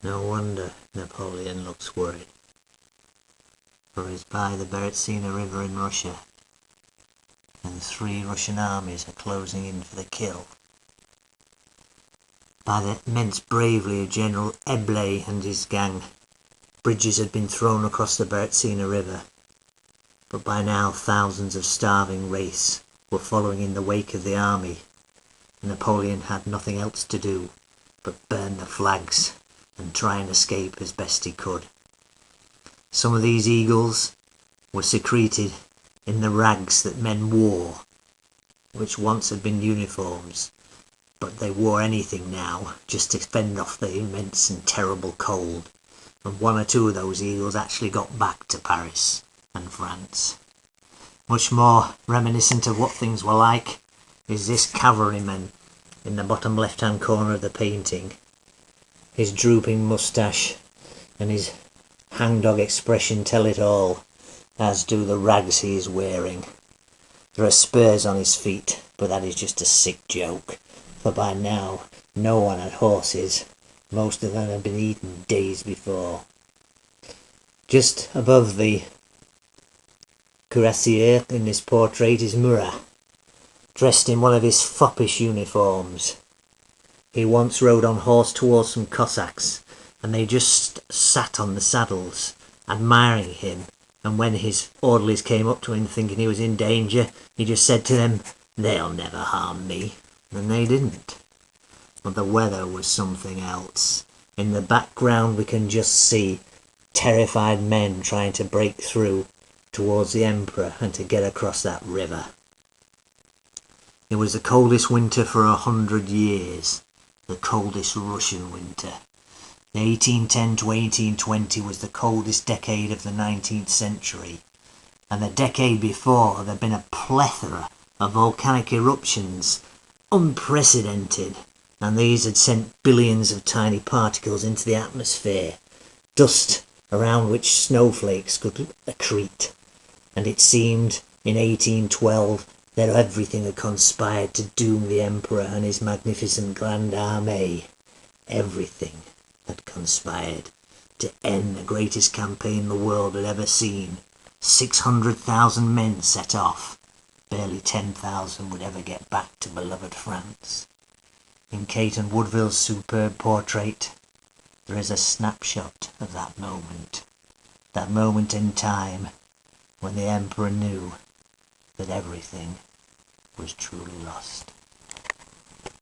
No wonder Napoleon looks worried, for he's by the Berezina River in Russia, and 3 Russian armies are closing in for the kill. By the immense bravery of General Eblé and his gang, bridges had been thrown across the Berezina River, but by now thousands of starving race were following in the wake of the army, and Napoleon had nothing else to do but burn the flags and try and escape as best he could. Some of these eagles were secreted in the rags that men wore, which once had been uniforms, but they wore anything now just to fend off the immense and terrible cold, and 1 or 2 of those eagles actually got back to Paris and France. Much more reminiscent of what things were like is this cavalryman in the bottom left-hand corner of the painting. His drooping moustache and his hangdog expression tell it all, as do the rags he is wearing. There are spurs on his feet, but that is just a sick joke, for by now no one had horses. Most of them had been eaten days before. Just above the cuirassier in this portrait is Murat, dressed in one of his foppish uniforms. He once rode on horse towards some Cossacks, and they just sat on the saddles, admiring him, and when his orderlies came up to him thinking he was in danger, he just said to them, "They'll never harm me," and they didn't. But the weather was something else. In the background we can just see terrified men trying to break through towards the Emperor and to get across that river. It was the coldest winter for 100 years. The coldest Russian winter. The 1810 to 1820 was the coldest decade of the 19th century, and the decade before there had been a plethora of volcanic eruptions, unprecedented, and these had sent billions of tiny particles into the atmosphere, dust around which snowflakes could accrete, and it seemed in 1812 that everything had conspired to doom the Emperor and his magnificent Grande Armée. Everything had conspired to end the greatest campaign the world had ever seen. 600,000 men set off. Barely 10,000 would ever get back to beloved France. In Caton Woodville's superb portrait, there is a snapshot of that moment in time when the Emperor knew that everything was truly lost.